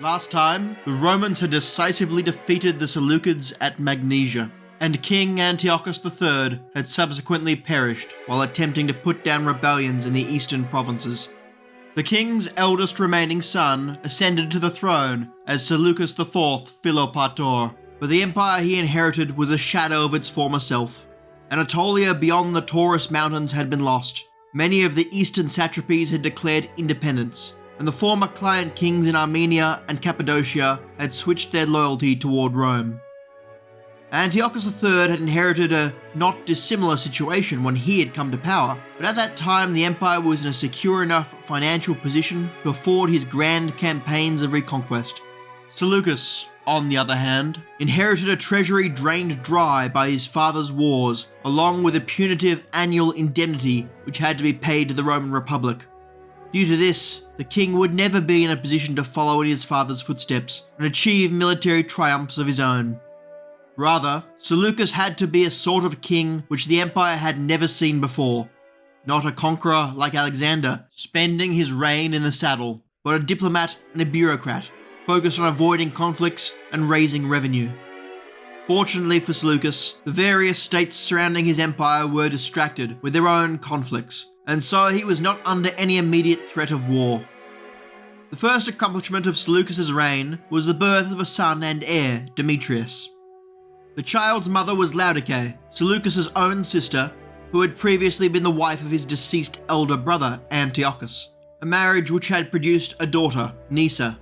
Last time, the Romans had decisively defeated the Seleucids at Magnesia, and King Antiochus III had subsequently perished while attempting to put down rebellions in the eastern provinces. The king's eldest remaining son ascended to the throne as Seleucus IV Philopator, but the empire he inherited was a shadow of its former self. Anatolia beyond the Taurus mountains had been lost. Many of the eastern satrapies had declared independence, and the former client kings in Armenia and Cappadocia had switched their loyalty toward Rome. Antiochus III had inherited a not dissimilar situation when he had come to power, but at that time the empire was in a secure enough financial position to afford his grand campaigns of reconquest. Seleucus, on the other hand, inherited a treasury drained dry by his father's wars, along with a punitive annual indemnity which had to be paid to the Roman Republic. Due to this, the king would never be in a position to follow in his father's footsteps and achieve military triumphs of his own. Rather, Seleucus had to be a sort of king which the empire had never seen before. Not a conqueror like Alexander, spending his reign in the saddle, but a diplomat and a bureaucrat, focused on avoiding conflicts and raising revenue. Fortunately for Seleucus, the various states surrounding his empire were distracted with their own conflicts, and so he was not under any immediate threat of war. The first accomplishment of Seleucus' reign was the birth of a son and heir, Demetrius. The child's mother was Laodice, Seleucus' own sister, who had previously been the wife of his deceased elder brother, Antiochus, a marriage which had produced a daughter, Nisa.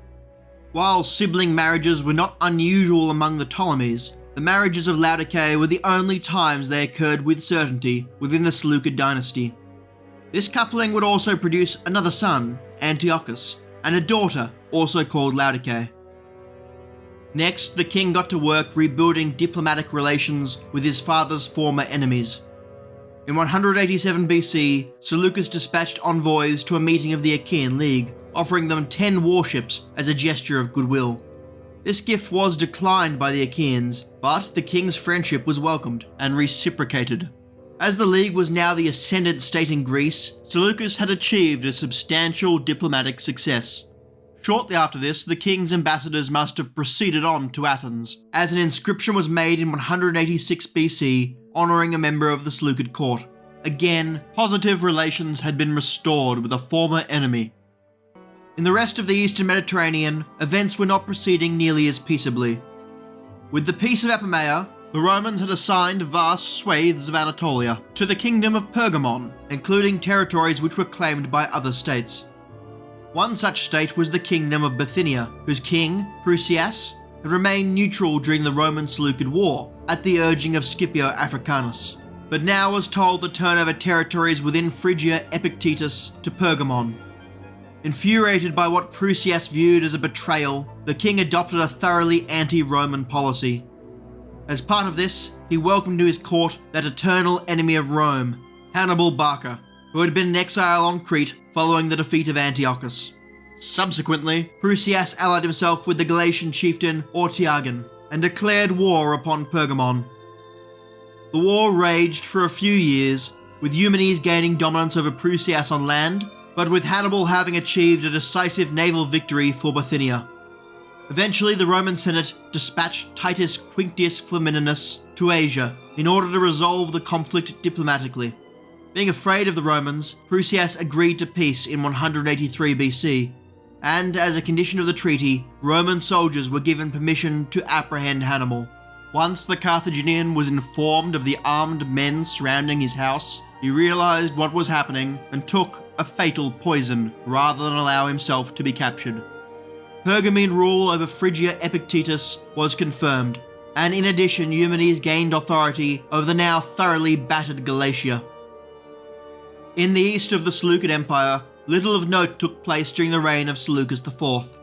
While sibling marriages were not unusual among the Ptolemies, the marriages of Laodice were the only times they occurred with certainty within the Seleucid dynasty. This coupling would also produce another son, Antiochus, and a daughter, also called Laodice. Next, the king got to work rebuilding diplomatic relations with his father's former enemies. In 187 BC, Seleucus dispatched envoys to a meeting of the Achaean League, offering them 10 warships as a gesture of goodwill. This gift was declined by the Achaeans, but the king's friendship was welcomed and reciprocated. As the League was now the ascendant state in Greece, Seleucus had achieved a substantial diplomatic success. Shortly after this, the king's ambassadors must have proceeded on to Athens, as an inscription was made in 186 BC honouring a member of the Seleucid court. Again, positive relations had been restored with a former enemy. In the rest of the eastern Mediterranean, events were not proceeding nearly as peaceably. With the Peace of Apamea, the Romans had assigned vast swathes of Anatolia to the kingdom of Pergamon, including territories which were claimed by other states. One such state was the kingdom of Bithynia, whose king, Prusias, had remained neutral during the Roman-Seleucid War at the urging of Scipio Africanus, but now was told to turn over territories within Phrygia Epictetus to Pergamon. Infuriated by what Prusias viewed as a betrayal, the king adopted a thoroughly anti-Roman policy. As part of this, he welcomed to his court that eternal enemy of Rome, Hannibal Barca, who had been in exile on Crete following the defeat of Antiochus. Subsequently, Prusias allied himself with the Galatian chieftain Ortiagan and declared war upon Pergamon. The war raged for a few years, with Eumenes gaining dominance over Prusias on land, but with Hannibal having achieved a decisive naval victory for Bithynia. Eventually, the Roman Senate dispatched Titus Quinctius Flamininus to Asia in order to resolve the conflict diplomatically. Being afraid of the Romans, Prusias agreed to peace in 183 BC, and as a condition of the treaty, Roman soldiers were given permission to apprehend Hannibal. Once the Carthaginian was informed of the armed men surrounding his house, he realized what was happening and took a fatal poison rather than allow himself to be captured. Pergamene rule over Phrygia Epictetus was confirmed, and in addition Eumenes gained authority over the now thoroughly battered Galatia. In the east of the Seleucid Empire, little of note took place during the reign of Seleucus IV.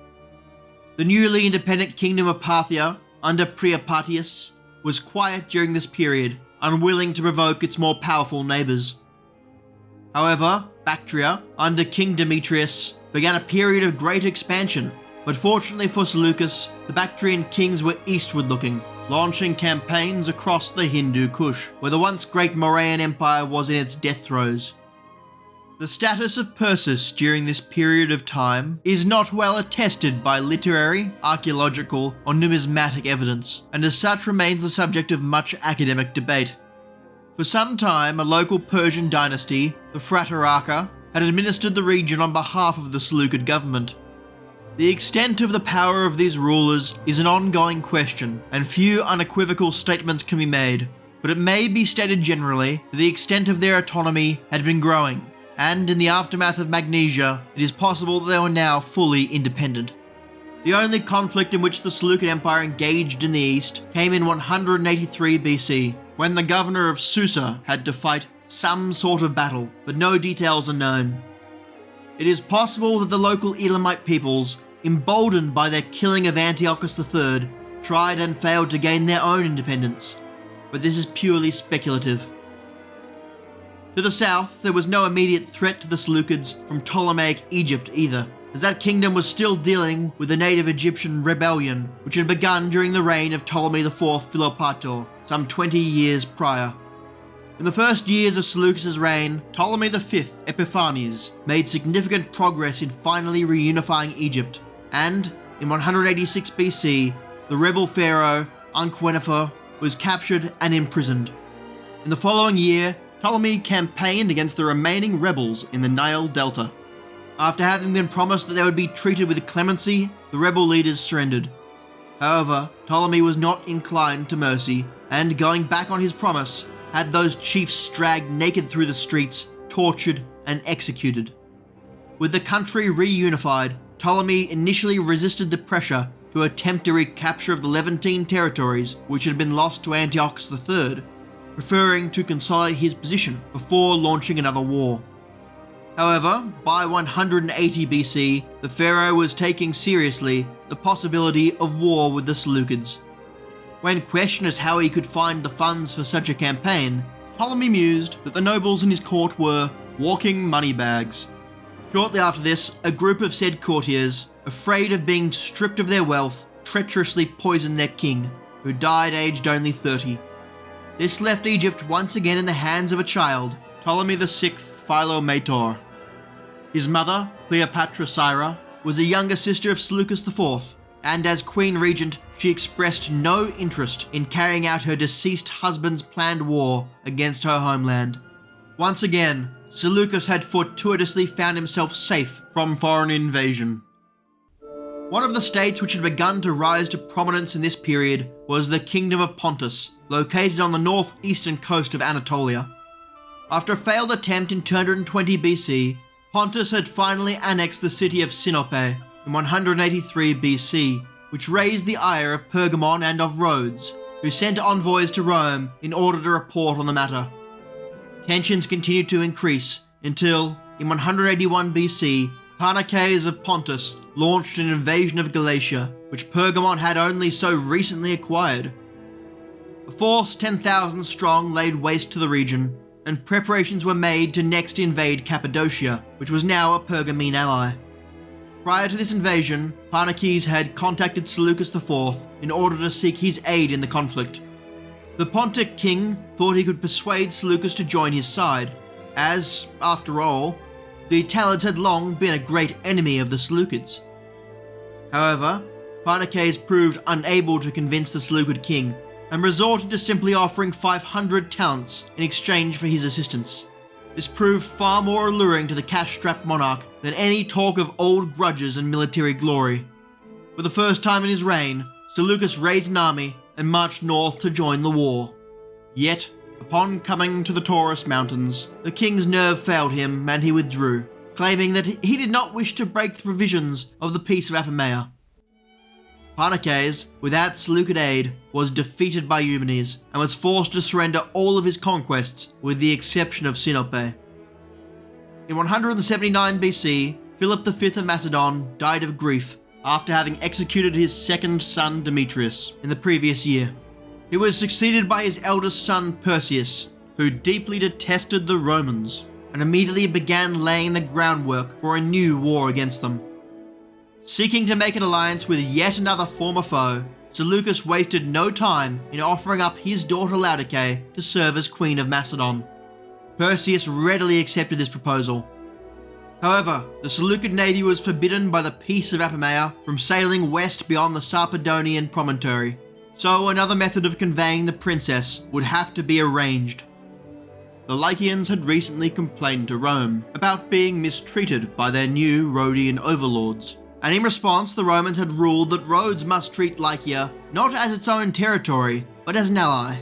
The newly independent kingdom of Parthia, under Priapatius, was quiet during this period, unwilling to provoke its more powerful neighbours. However, Bactria, under King Demetrius, began a period of great expansion, but fortunately for Seleucus, the Bactrian kings were eastward looking, launching campaigns across the Hindu Kush, where the once great Morean Empire was in its death throes. The status of Persis during this period of time is not well attested by literary, archaeological, or numismatic evidence, and as such remains the subject of much academic debate. For some time, a local Persian dynasty, the Fraterarcha, had administered the region on behalf of the Seleucid government. The extent of the power of these rulers is an ongoing question, and few unequivocal statements can be made, but it may be stated generally that the extent of their autonomy had been growing, and in the aftermath of Magnesia, it is possible that they were now fully independent. The only conflict in which the Seleucid Empire engaged in the east came in 183 BC, when the governor of Susa had to fight some sort of battle, but no details are known. It is possible that the local Elamite peoples, emboldened by their killing of Antiochus III, tried and failed to gain their own independence, but this is purely speculative. To the south, there was no immediate threat to the Seleucids from Ptolemaic Egypt either, as that kingdom was still dealing with the native Egyptian rebellion which had begun during the reign of Ptolemy IV Philopator, some 20 years prior. In the first years of Seleucus' reign, Ptolemy V Epiphanes made significant progress in finally reunifying Egypt, and in 186 BC, the rebel pharaoh Ankhenafer was captured and imprisoned. In the following year, Ptolemy campaigned against the remaining rebels in the Nile Delta. After having been promised that they would be treated with clemency, the rebel leaders surrendered. However, Ptolemy was not inclined to mercy, and going back on his promise, had those chiefs dragged naked through the streets, tortured, and executed. With the country reunified, Ptolemy initially resisted the pressure to attempt a recapture of the Levantine territories which had been lost to Antiochus III, preferring to consolidate his position before launching another war. However, by 180 BC, the pharaoh was taking seriously the possibility of war with the Seleucids. When questioned as how he could find the funds for such a campaign, Ptolemy mused that the nobles in his court were walking money bags. Shortly after this, a group of said courtiers, afraid of being stripped of their wealth, treacherously poisoned their king, who died aged only 30. This left Egypt once again in the hands of a child, Ptolemy VI Philopator. His mother, Cleopatra Syra, was a younger sister of Seleucus IV, and as queen regent, she expressed no interest in carrying out her deceased husband's planned war against her homeland. Once again, Seleucus had fortuitously found himself safe from foreign invasion. One of the states which had begun to rise to prominence in this period was the Kingdom of Pontus, located on the northeastern coast of Anatolia. After a failed attempt in 220 BC, Pontus had finally annexed the city of Sinope in 183 BC, which raised the ire of Pergamon and of Rhodes, who sent envoys to Rome in order to report on the matter. Tensions continued to increase until, in 181 BC, Pharnaces of Pontus launched an invasion of Galatia, which Pergamon had only so recently acquired. A force 10,000 strong laid waste to the region, and preparations were made to next invade Cappadocia, which was now a Pergamene ally. Prior to this invasion, Pharnaces had contacted Seleucus IV in order to seek his aid in the conflict. The Pontic king thought he could persuade Seleucus to join his side, as, after all, the Italids had long been a great enemy of the Seleucids. However, Pharnaces proved unable to convince the Seleucid king, and resorted to simply offering 500 talents in exchange for his assistance. This proved far more alluring to the cash-strapped monarch than any talk of old grudges and military glory. For the first time in his reign, Seleucus raised an army and marched north to join the war. Yet, upon coming to the Taurus Mountains, the king's nerve failed him and he withdrew, claiming that he did not wish to break the provisions of the Peace of Apamea. Pharnaces, without Seleucid aid, was defeated by Eumenes and was forced to surrender all of his conquests with the exception of Sinope. In 179 BC, Philip V of Macedon died of grief after having executed his second son Demetrius in the previous year. He was succeeded by his eldest son Perseus, who deeply detested the Romans and immediately began laying the groundwork for a new war against them. Seeking to make an alliance with yet another former foe, Seleucus wasted no time in offering up his daughter Laodice to serve as Queen of Macedon. Perseus readily accepted this proposal, However, the Seleucid navy was forbidden by the Peace of Apamea from sailing west beyond the Sarpedonian promontory, so another method of conveying the princess would have to be arranged. The Lycians had recently complained to Rome about being mistreated by their new Rhodian overlords, and in response the Romans had ruled that Rhodes must treat Lycia not as its own territory, but as an ally.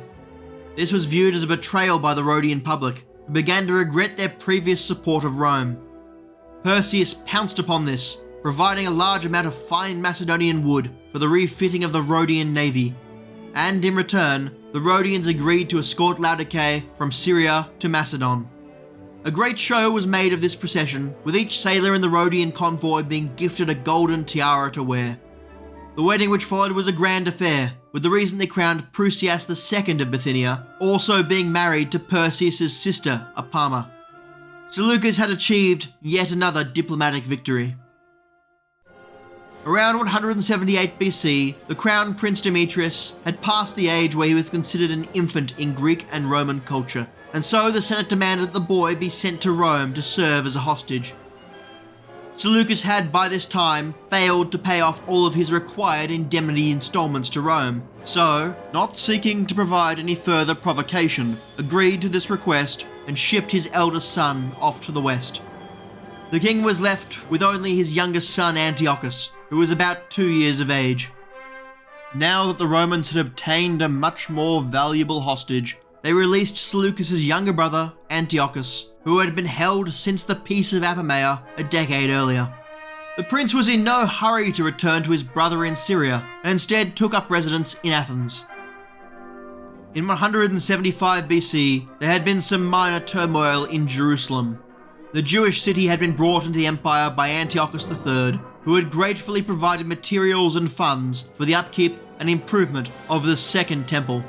This was viewed as a betrayal by the Rhodian public, who began to regret their previous support of Rome. Perseus pounced upon this, providing a large amount of fine Macedonian wood for the refitting of the Rhodian navy, and in return, the Rhodians agreed to escort Laodice from Syria to Macedon. A great show was made of this procession, with each sailor in the Rhodian convoy being gifted a golden tiara to wear. The wedding which followed was a grand affair, with the recently crowned Prusias II of Bithynia also being married to Perseus' sister, Apama. Seleucus had achieved yet another diplomatic victory. Around 178 BC, the crown prince Demetrius had passed the age where he was considered an infant in Greek and Roman culture, and so the Senate demanded that the boy be sent to Rome to serve as a hostage. Seleucus had by this time failed to pay off all of his required indemnity installments to Rome, so, not seeking to provide any further provocation, agreed to this request and shipped his eldest son off to the west. The king was left with only his youngest son Antiochus, who was about 2 years of age. Now that the Romans had obtained a much more valuable hostage, they released Seleucus' younger brother, Antiochus, who had been held since the Peace of Apamea a decade earlier. The prince was in no hurry to return to his brother in Syria, and instead took up residence in Athens. In 175 BC, there had been some minor turmoil in Jerusalem. The Jewish city had been brought into the empire by Antiochus III, who had gratefully provided materials and funds for the upkeep and improvement of the Second Temple.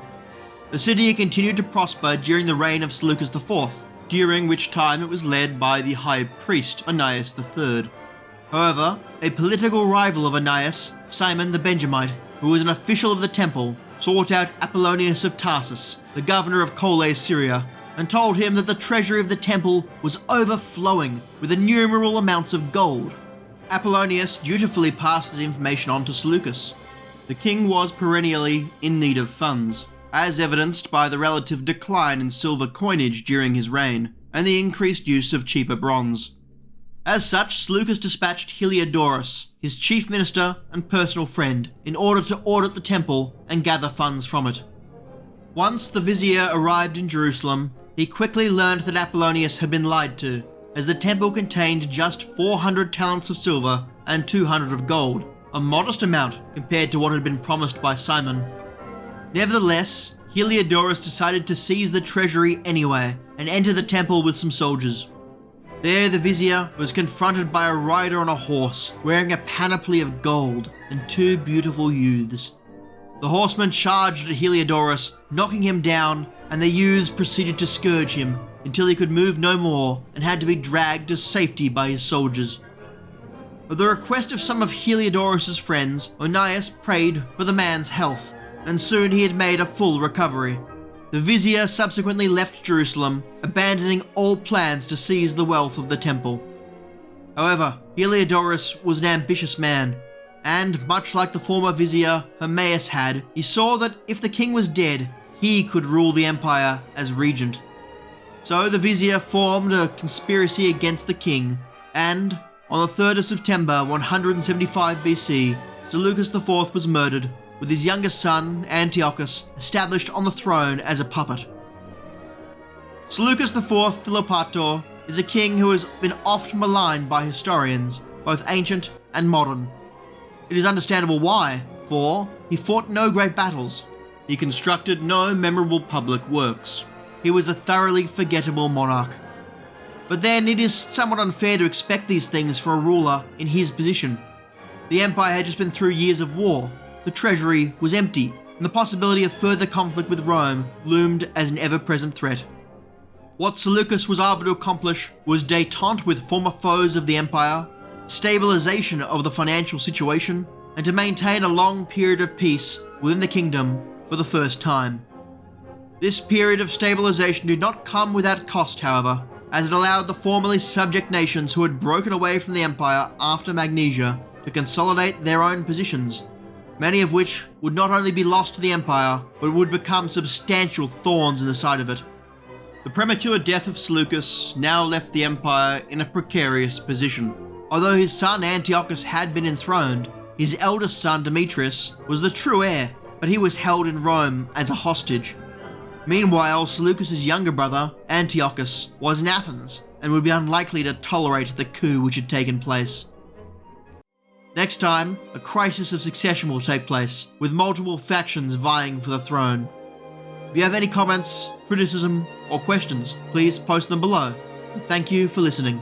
The city continued to prosper during the reign of Seleucus IV, during which time it was led by the high priest Onias III. However, a political rival of Onias, Simon the Benjamite, who was an official of the temple, sought out Apollonius of Tarsus, the governor of Colle, Syria, and told him that the treasury of the temple was overflowing with innumerable amounts of gold. Apollonius dutifully passed his information on to Seleucus. The king was perennially in need of funds, as evidenced by the relative decline in silver coinage during his reign, and the increased use of cheaper bronze. As such, Seleucus dispatched Heliodorus, his chief minister and personal friend, in order to audit the temple and gather funds from it. Once the vizier arrived in Jerusalem, he quickly learned that Apollonius had been lied to, as the temple contained just 400 talents of silver and 200 of gold, a modest amount compared to what had been promised by Simon. Nevertheless, Heliodorus decided to seize the treasury anyway and enter the temple with some soldiers. There the vizier was confronted by a rider on a horse wearing a panoply of gold and 2 beautiful youths. The horseman charged at Heliodorus, knocking him down, and the youths proceeded to scourge him until he could move no more and had to be dragged to safety by his soldiers. At the request of some of Heliodorus' friends, Onias prayed for the man's health, and soon he had made a full recovery. The vizier subsequently left Jerusalem, abandoning all plans to seize the wealth of the temple. However, Heliodorus was an ambitious man, and much like the former vizier Eumenes had, he saw that if the king was dead, he could rule the empire as regent. So the vizier formed a conspiracy against the king, and on the 3rd of September 175 BC, Seleucus IV was murdered, with his youngest son, Antiochus, established on the throne as a puppet. Seleucus IV Philopator is a king who has been oft maligned by historians, both ancient and modern. It is understandable why, for he fought no great battles, he constructed no memorable public works. He was a thoroughly forgettable monarch. But then it is somewhat unfair to expect these things for a ruler in his position. The empire had just been through years of war, the treasury was empty, and the possibility of further conflict with Rome loomed as an ever-present threat. What Seleucus was able to accomplish was détente with former foes of the empire, stabilisation of the financial situation, and to maintain a long period of peace within the kingdom for the first time. This period of stabilisation did not come without cost, however, as it allowed the formerly subject nations who had broken away from the empire after Magnesia to consolidate their own positions, many of which would not only be lost to the empire, but would become substantial thorns in the side of it. The premature death of Seleucus now left the empire in a precarious position. Although his son Antiochus had been enthroned, his eldest son Demetrius was the true heir, but he was held in Rome as a hostage. Meanwhile, Seleucus' younger brother, Antiochus, was in Athens and would be unlikely to tolerate the coup which had taken place. Next time, a crisis of succession will take place, with multiple factions vying for the throne. If you have any comments, criticism, or questions, please post them below. Thank you for listening.